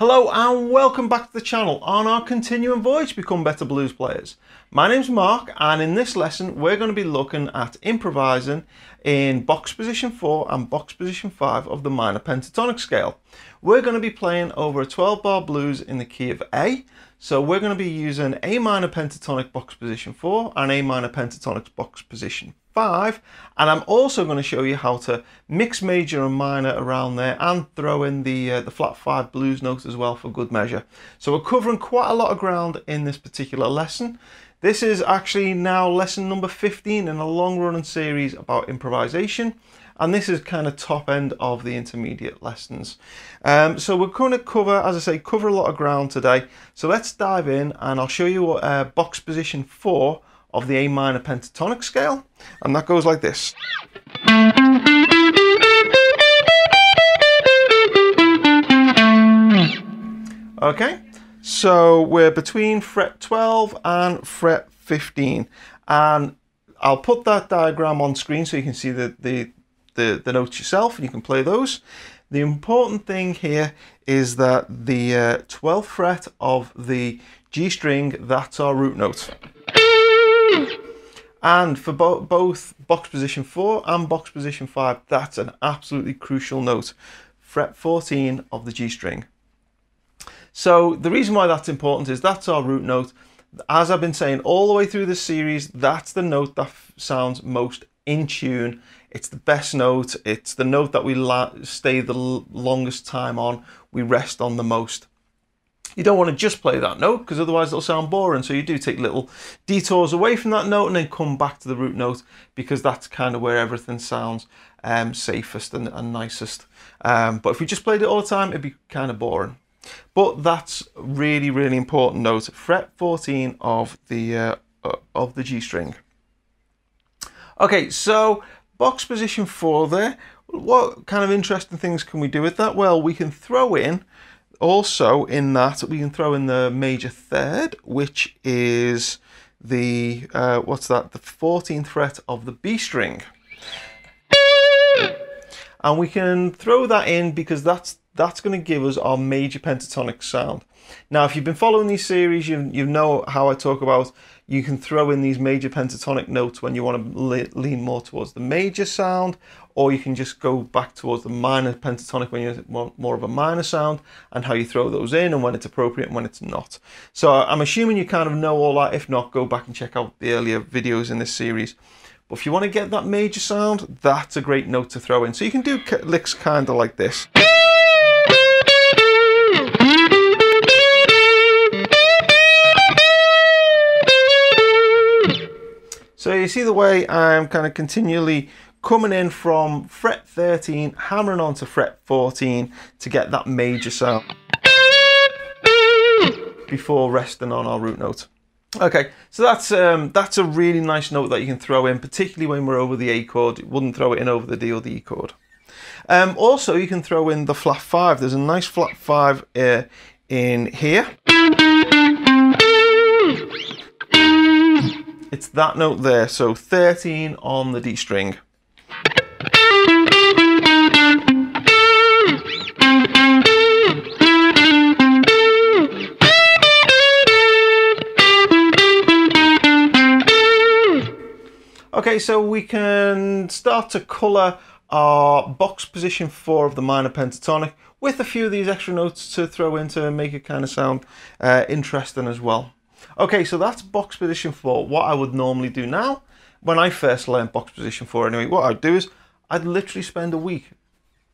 Hello and welcome back to the channel on our continuing voyage to become better blues players. My name's Mark, and in this lesson we're going to be looking at improvising in box position 4 and box position 5 of the minor pentatonic scale. We're going to be playing over a 12-bar blues in the key of A. So we're going to be using A minor pentatonic box position 4 and A minor pentatonic box position 5, and I'm also going to show you how to mix major and minor around there and throw in the flat 5 blues note as well for good measure. So we're covering quite a lot of ground in this particular lesson. This is actually now lesson number 15 in a long running series about improvisation, and this is kind of top end of the intermediate lessons. So we're going to cover, as I say, cover a lot of ground today. So let's dive in and I'll show you what box position 4 of the A minor pentatonic scale, and that goes like this. Okay, so we're between fret 12 and fret 15, and I'll put that diagram on screen so you can see the notes yourself and you can play those. The important thing here is that the 12th fret of the G string, that's our root note. And for both box position 4 and box position 5, that's an absolutely crucial note, fret 14 of the G string. So the reason why that's important is that's our root note. As I've been saying all the way through this series, that's the note that sounds most in tune. It's the best note. It's the note that we stay the longest time on, we rest on the most. You don't want to just play that note because otherwise it'll sound boring, so you do take little detours away from that note and then come back to the root note, because that's kind of where everything sounds safest and nicest. But if we just played it all the time, it'd be kind of boring. But that's really, really important note, fret 14 of the G string. Okay, so box position 4 there. What kind of interesting things can we do with that? Well, we can throw in also in that, we can throw in the major third, which is the, what's that? The 14th fret of the B string. And we can throw that in because that's going to give us our major pentatonic sound. Now, if you've been following these series, you know how I talk about you can throw in these major pentatonic notes when you want to lean more towards the major sound, or you can just go back towards the minor pentatonic when you want more of a minor sound, and how you throw those in and when it's appropriate and when it's not. So I'm assuming you kind of know all that. If not, go back and check out the earlier videos in this series. But if you want to get that major sound, that's a great note to throw in. So you can do licks kind of like this. So you see the way I'm kind of continually coming in from fret 13, hammering on to fret 14 to get that major sound before resting on our root note. Okay, so that's a really nice note that you can throw in, particularly when we're over the A chord. You wouldn't throw it in over the D or the E chord. Also, you can throw in the flat 5. There's a nice flat 5 in here. It's that note there, so 13 on the D string. Okay, so we can start to colour our box position 4 of the minor pentatonic with a few of these extra notes to throw in to make it kind of sound interesting as well. Okay, so that's box position 4. What I would normally do now, when I first learned box position 4 anyway, what I'd do is I'd literally spend a week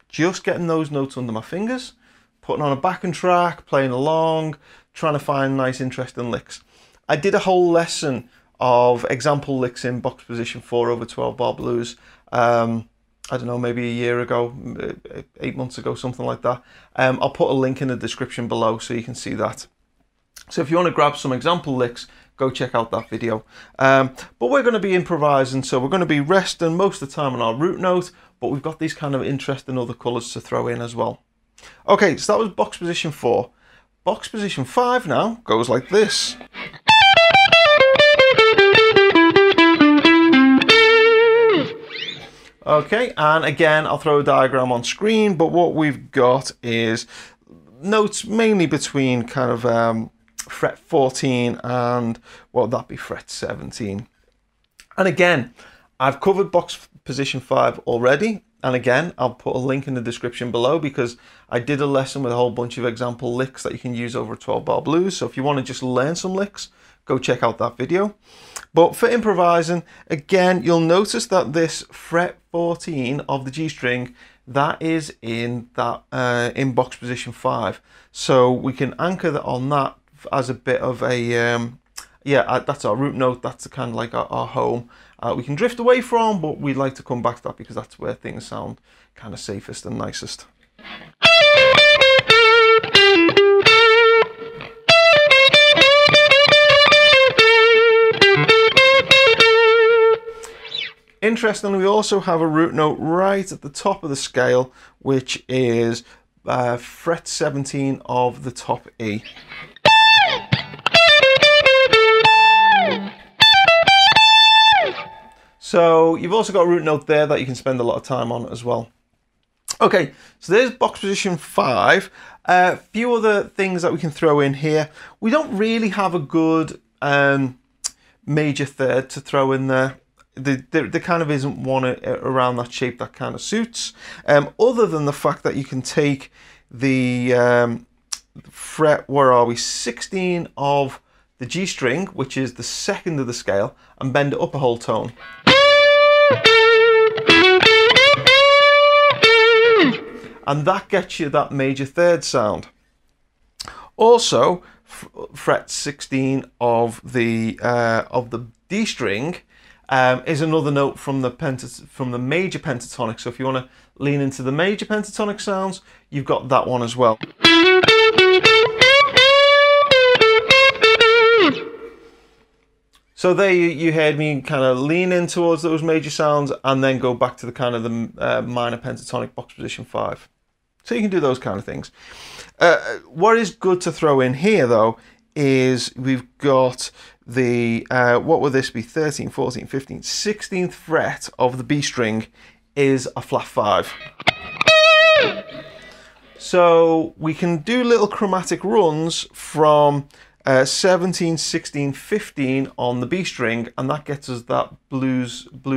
just getting those notes under my fingers, putting on a backing track, playing along, trying to find nice interesting licks. I did a whole lesson of example licks in box position 4 over 12-bar blues. I don't know, maybe a year ago, 8 months ago, something like that. I'll put a link in the description below so you can see that. So if you want to grab some example licks, go check out that video. But we're going to be improvising, so we're going to be resting most of the time on our root note, but we've got these kind of interesting other colours to throw in as well. Okay, so that was box position 4. Box position 5 now goes like this. Okay, and again, I'll throw a diagram on screen, but what we've got is notes mainly between kind of fret 14 and, what would that be, fret 17. And again, I've covered box position 5 already. And again, I'll put a link in the description below because I did a lesson with a whole bunch of example licks that you can use over a 12-bar blues. So if you want to just learn some licks, go check out that video. But for improvising, again, you'll notice that this fret 14 of the G string, that is in that in box position 5. So we can anchor that on that as a bit of a yeah, that's our root note. That's kind of like our home. We can drift away from, but we'd like to come back to that because that's where things sound kind of safest and nicest. Interestingly, we also have a root note right at the top of the scale, which is fret 17 of the top E. So you've also got a root note there that you can spend a lot of time on as well. Okay, so there's box position 5. A few other things that we can throw in here. We don't really have a good major third to throw in there. There kind of isn't one around that shape that kind of suits. Other than the fact that you can take the fret, where are we, 16 of the G string, which is the second of the scale, and bend it up a whole tone. And that gets you that major third sound. Also, fret 16 of the D string is another note from the major pentatonic. So if you want to lean into the major pentatonic sounds, you've got that one as well. So there you heard me kind of lean in towards those major sounds and then go back to the kind of the minor pentatonic box position 5. So you can do those kind of things. What is good to throw in here though is we've got the, what would this be, 13, 14, 15, 16th fret of the B string is a flat 5. So we can do little chromatic runs from 17, 16, 15 on the B string, and that gets us that blue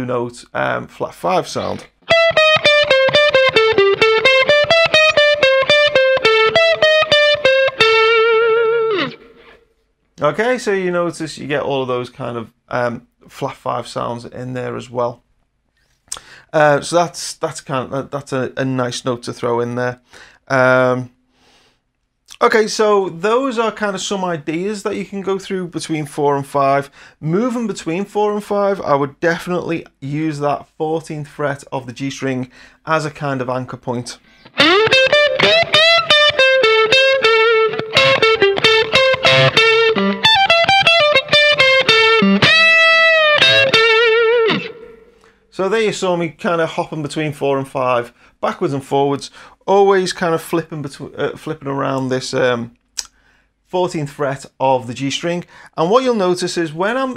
note flat 5 sound. Okay, so you notice you get all of those kind of flat 5 sounds in there as well. So that's kind of that's a nice note to throw in there. Okay, so those are kind of some ideas that you can go through between 4 and 5. Moving between 4 and 5, I would definitely use that 14th fret of the G string as a kind of anchor point. So there you saw me kind of hopping between 4 and 5, backwards and forwards, always kind of flipping around this 14th fret of the G string. And what you'll notice is when I'm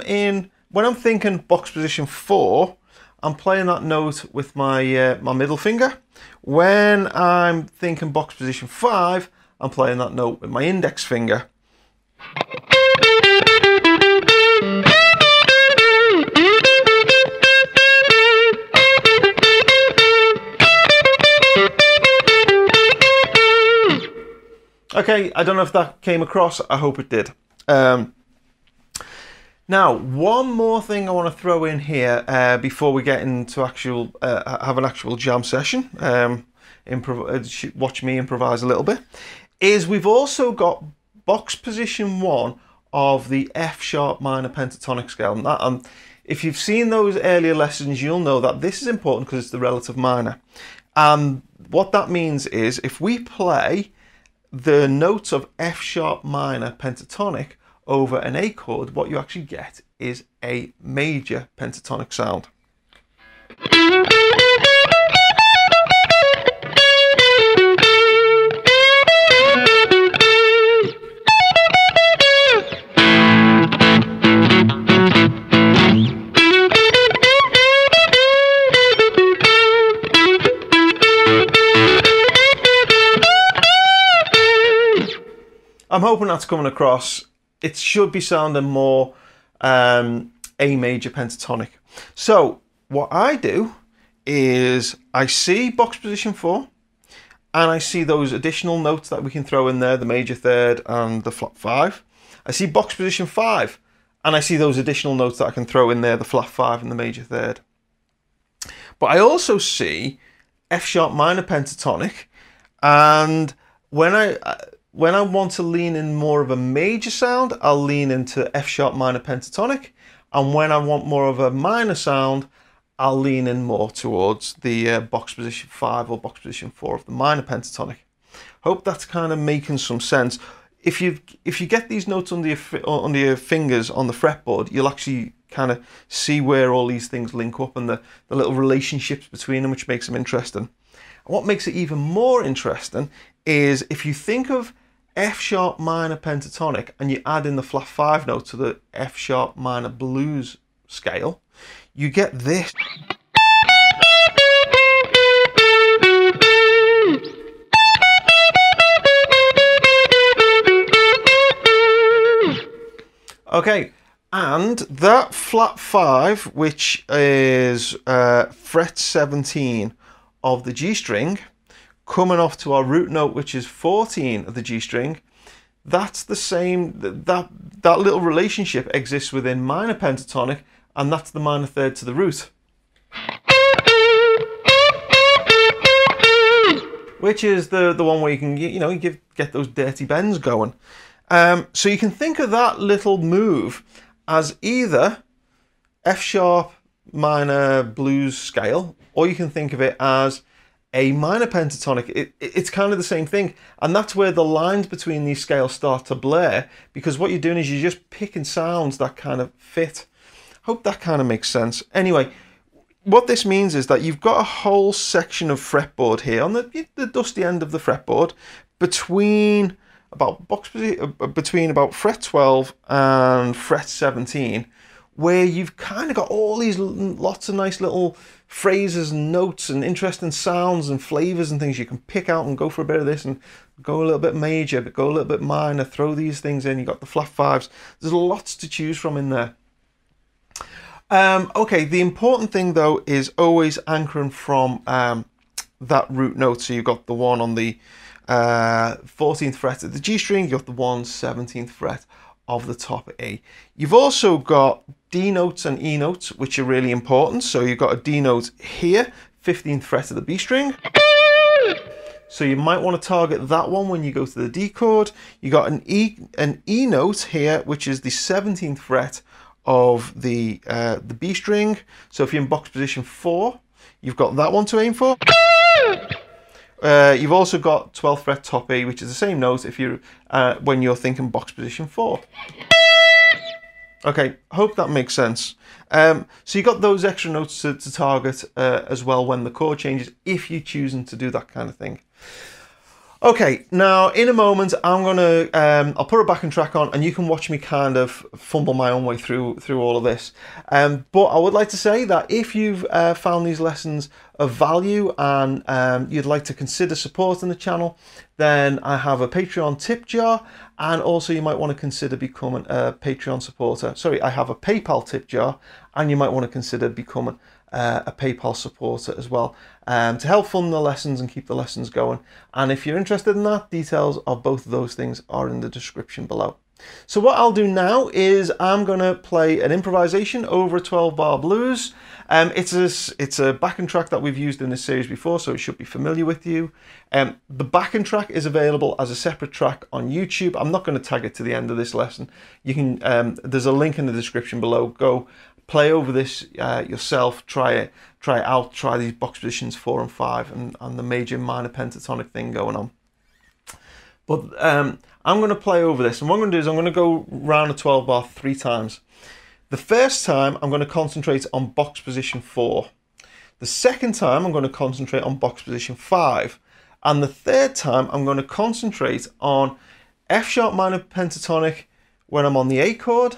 thinking box position 4, I'm playing that note with my my middle finger. When I'm thinking box position 5, I'm playing that note with my index finger. Okay, I don't know if that came across. I hope it did. Now, one more thing I want to throw in here before we get into have an actual jam session, watch me improvise a little bit, is we've also got box position 1 of the F sharp minor pentatonic scale. And if you've seen those earlier lessons, you'll know that this is important because it's the relative minor. And what that means is if we play the notes of F sharp minor pentatonic over an A chord, what you actually get is a major pentatonic sound. I'm hoping that's coming across. It should be sounding more A major pentatonic. So what I do is I see box position 4, and I see those additional notes that we can throw in there, the major third and the flat 5. I see box position 5, and I see those additional notes that I can throw in there, the flat 5 and the major third. But I also see F sharp minor pentatonic, and when I want to lean in more of a major sound, I'll lean into F sharp minor pentatonic, and when I want more of a minor sound, I'll lean in more towards the box position 5 or box position 4 of the minor pentatonic. Hope that's kind of making some sense. If you get these notes under your fingers on the fretboard, you'll actually kind of see where all these things link up and the little relationships between them, which makes them interesting. And what makes it even more interesting is if you think of F sharp minor pentatonic and you add in the flat 5 note to the F sharp minor blues scale, you get this. Okay, and that flat 5, which is fret 17 of the G string, coming off to our root note, which is 14 of the G string, that's the same, that little relationship exists within minor pentatonic, and that's the minor third to the root, which is the one where you can get those dirty bends going. So you can think of that little move as either F sharp minor blues scale, or you can think of it as a minor pentatonic. It's kind of the same thing, and that's where the lines between these scales start to blur, because what you're doing is you're just picking sounds that kind of fit. Hope that kind of makes sense. Anyway, what this means is that you've got a whole section of fretboard here on the dusty end of the fretboard between about fret 12 and fret 17, where you've kind of got all these lots of nice little phrases and notes and interesting sounds and flavors and things you can pick out and go for a bit of this and go a little bit major, but go a little bit minor, throw these things in. You've got the flat 5s. There's lots to choose from in there. Okay, the important thing though is always anchoring from that root note. So you've got the one on the 14th fret of the G string, you've got the 17th fret of the top A. You've also got D notes and E notes, which are really important. So you've got a D note here, 15th fret of the B string. So you might want to target that one when you go to the D chord. You got an E note here, which is the 17th fret of the B string. So if you're in box position 4, you've got that one to aim for. You've also got 12th fret top E, which is the same note if you're when you're thinking box position 4. Okay, hope that makes sense. So you got those extra notes to target as well when the chord changes, if you're choosing to do that kind of thing. Okay, now in a moment I'll put a backing track on and you can watch me kind of fumble my own way through all of this. But I would like to say that if you've found these lessons of value and you'd like to consider supporting the channel, then I have a Patreon tip jar, and also you might want to consider becoming a Patreon supporter. Sorry, I have a PayPal tip jar, and you might want to consider becoming a PayPal supporter as well, to help fund the lessons and keep the lessons going. And if you're interested in that, details of both of those things are in the description below. So what I'll do now is I'm going to play an improvisation over a 12-bar blues. It's a backing track that we've used in this series before, so it should be familiar with you. The backing track is available as a separate track on YouTube. I'm not going to tag it to the end of this lesson. You can there's a link in the description below. Go play over this yourself, try it out, try these box positions 4 and 5 and the major minor pentatonic thing going on. But I'm going to play over this, and what I'm going to do is I'm going to go round a 12 bar 3 times. The first time I'm going to concentrate on box position 4. The second time I'm going to concentrate on box position 5. And the third time I'm going to concentrate on F sharp minor pentatonic when I'm on the A chord,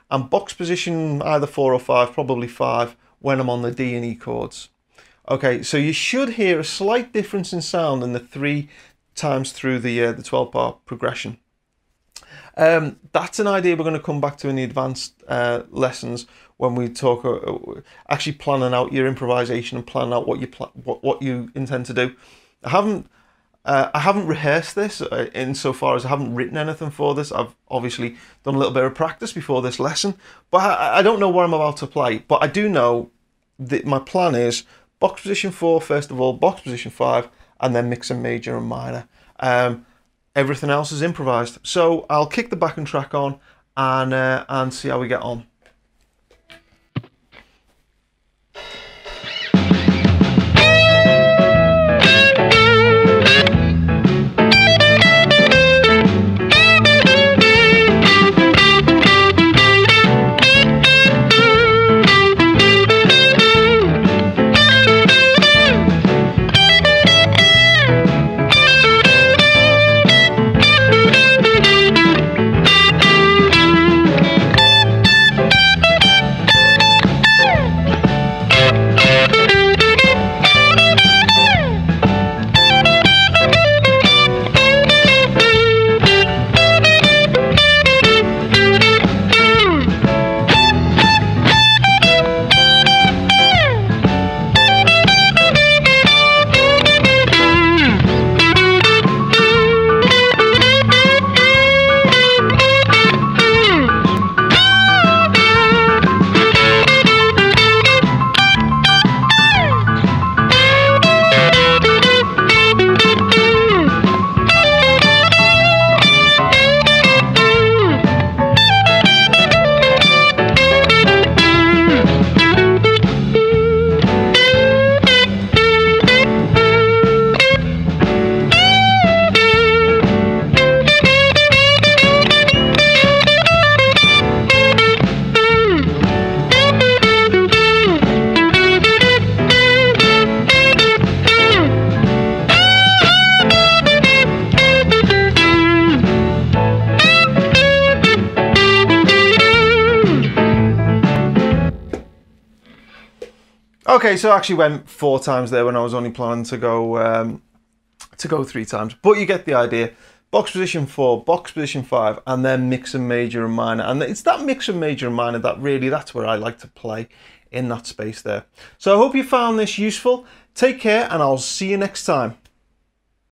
and box position either 4 or 5, probably 5, when I'm on the D and E chords. Okay, so you should hear a slight difference in sound in the 3 times through the 12 bar progression. That's an idea we're going to come back to in the advanced lessons when we talk actually planning out your improvisation and planning out what you intend to do. I haven't rehearsed this insofar as I haven't written anything for this. I've obviously done a little bit of practice before this lesson, but I don't know what I'm about to play. But I do know that my plan is box position 4 first of all, box position 5, and then mixing major and minor. Everything else is improvised. So I'll kick the backing track on and see how we get on. Okay, so I actually went 4 times there when I was only planning to go 3 times, but you get the idea. Box position 4, box position 5, and then mix and major and minor. And it's that mix and major and minor that's where I like to play, in that space there. So I hope you found this useful. Take care, and I'll see you next time.